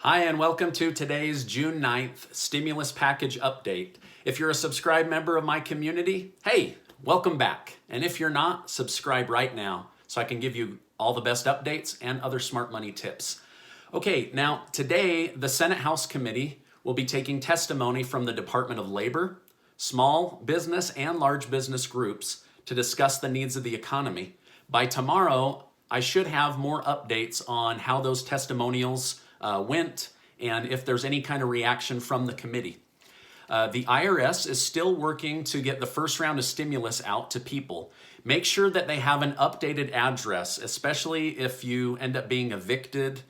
Hi, and welcome to today's June 9th stimulus package update. If you're a subscribed member of my community, hey, welcome back. And if you're not, subscribe right now so I can give you all the best updates and other smart money tips. Okay, now today the Senate House Committee will be taking testimony from the Department of Labor, small business and large business groups to discuss the needs of the economy. By tomorrow, I should have more updates on how those testimonials went and if there's any kind of reaction from the committee. The IRS is still working to get the first round of stimulus out to people. Make sure that they have an updated address, especially if you end up being evicted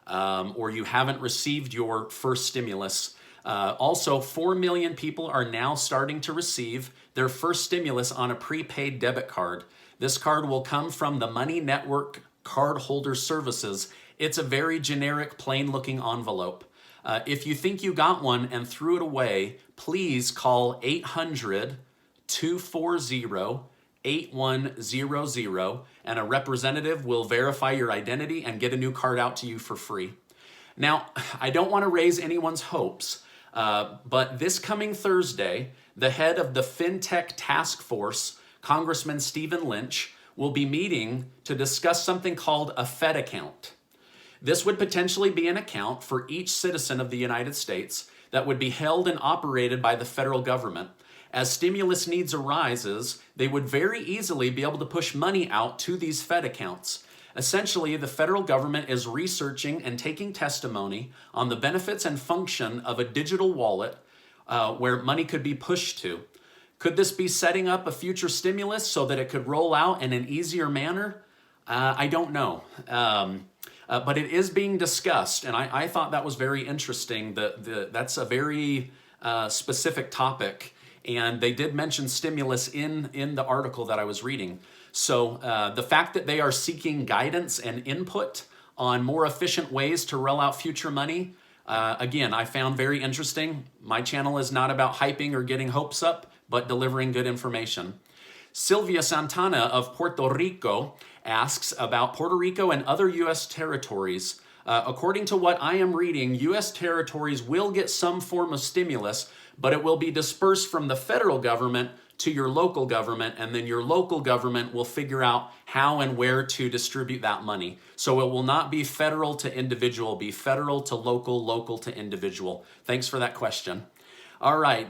or you haven't received your first stimulus. Also, 4 million people are now starting to receive their first stimulus on a prepaid debit card. This card will come from the Money Network Cardholder Services. It's a very generic, plain-looking envelope. If you think you got one and threw it away, please call 800-240-8100 and a representative will verify your identity and get a new card out to you for free. Now, I don't want to raise anyone's hopes, but this coming Thursday, the head of the FinTech Task Force, Congressman Stephen Lynch, will be meeting to discuss something called a Fed account. This would potentially be an account for each citizen of the United States that would be held and operated by the federal government. As stimulus needs arises, they would very easily be able to push money out to these Fed accounts. Essentially, the federal government is researching and taking testimony on the benefits and function of a digital wallet where money could be pushed to. Could this be setting up a future stimulus so that it could roll out in an easier manner? I don't know. But it is being discussed, and I thought that was very interesting. That's a very specific topic, and they did mention stimulus in the article that I was reading. So the fact that they are seeking guidance and input on more efficient ways to roll out future money, again, I found very interesting. My channel is not about hyping or getting hopes up, but delivering good information. Sylvia Santana of Puerto Rico asks about Puerto Rico and other U.S. territories. According to what I am reading, U.S. territories will get some form of stimulus, but it will be dispersed from the federal government to your local government, and then your local government will figure out how and where to distribute that money. So it will not be federal to individual, be federal to local, local to individual. Thanks for that question. All right,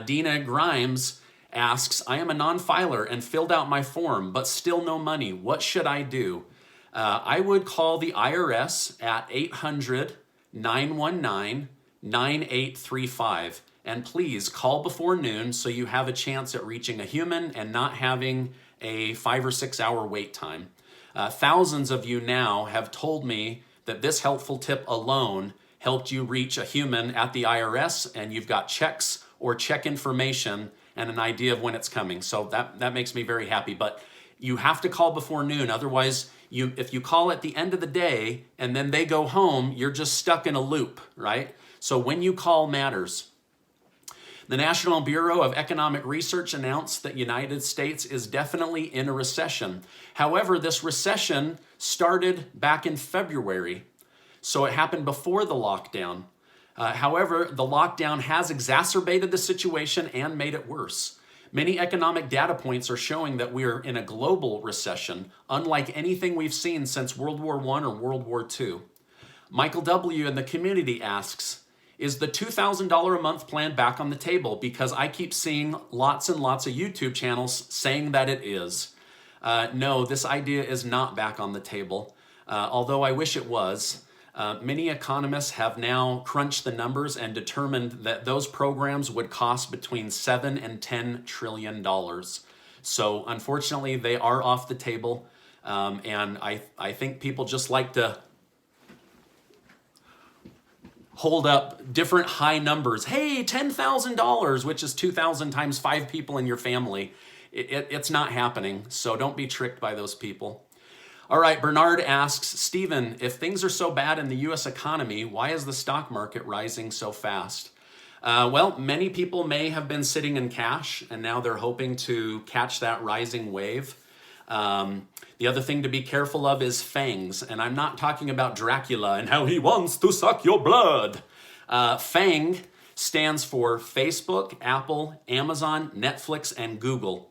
Dina Grimes asks, I am a non-filer and filled out my form, but still no money. What should I do? I would call the IRS at 800-919-9835. And please call before noon so you have a chance at reaching a human and not having a 5 or 6 hour wait time. Thousands of you now have told me that this helpful tip alone helped you reach a human at the IRS, and you've got checks or check information and an idea of when it's coming. So that makes me very happy. But you have to call before noon. Otherwise, if you call at the end of the day and then they go home, you're just stuck in a loop, right? So when you call matters. The National Bureau of Economic Research announced that the United States is definitely in a recession. However, this recession started back in February. So it happened before the lockdown. However, the lockdown has exacerbated the situation and made it worse. Many economic data points are showing that we are in a global recession, unlike anything we've seen since World War I or World War II. Michael W. in the community asks, is the $2,000 a month plan back on the table? Because I keep seeing lots and lots of YouTube channels saying that it is. No, this idea is not back on the table, although I wish it was. Many economists have now crunched the numbers and determined that those programs would cost between $7 and $10 trillion. So unfortunately, they are off the table. And I think people just like to hold up different high numbers. Hey, $10,000, which is 2,000 times 5 people in your family. It's not happening. So don't be tricked by those people. All right, Bernard asks, Stephen, if things are so bad in the U.S. economy, why is the stock market rising so fast? Well, many people may have been sitting in cash, and now they're hoping to catch that rising wave. The other thing to be careful of is fangs, and I'm not talking about Dracula and how he wants to suck your blood. FANG stands for Facebook, Apple, Amazon, Netflix, and Google.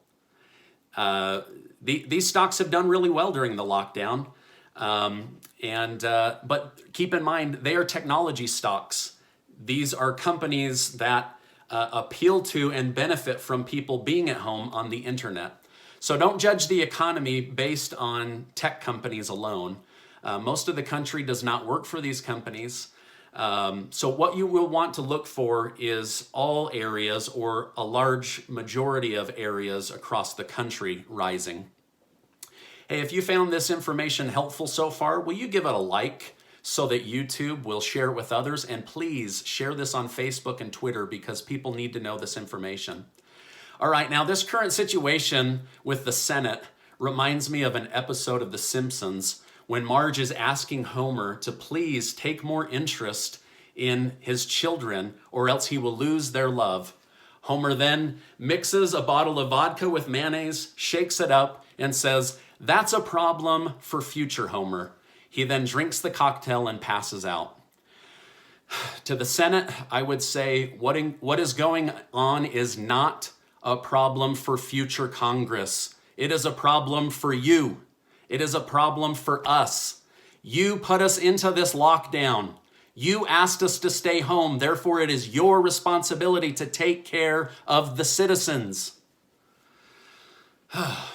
These stocks have done really well during the lockdown, but keep in mind, they are technology stocks. These are companies that appeal to and benefit from people being at home on the internet. So don't judge the economy based on tech companies alone. Most of the country does not work for these companies. So what you will want to look for is all areas or a large majority of areas across the country rising. Hey, if you found this information helpful so far, will you give it a like so that YouTube will share it with others? And please share this on Facebook and Twitter because people need to know this information. All right, now this current situation with the Senate reminds me of an episode of The Simpsons when Marge is asking Homer to please take more interest in his children or else he will lose their love. Homer then mixes a bottle of vodka with mayonnaise, shakes it up, and says, "That's a problem for future Homer." He then drinks the cocktail and passes out. To the Senate, I would say what is going on is not a problem for future Congress. It is a problem for you. It is a problem for us. You put us into this lockdown. You asked us to stay home. Therefore, it is your responsibility to take care of the citizens. I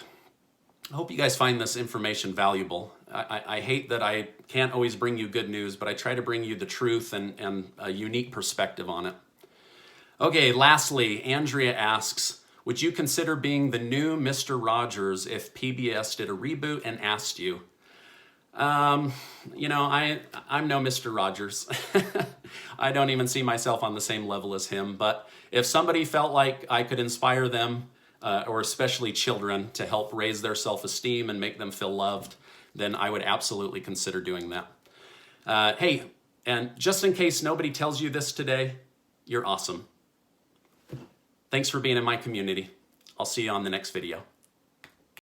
hope you guys find this information valuable. I hate that I can't always bring you good news, but I try to bring you the truth and a unique perspective on it. Okay, lastly, Andrea asks, would you consider being the new Mr. Rogers if PBS did a reboot and asked you? I'm no Mr. Rogers. I don't even see myself on the same level as him, but if somebody felt like I could inspire them, or especially children, to help raise their self-esteem and make them feel loved, then I would absolutely consider doing that. Hey, and just in case nobody tells you this today, you're awesome. Thanks for being in my community. I'll see you on the next video.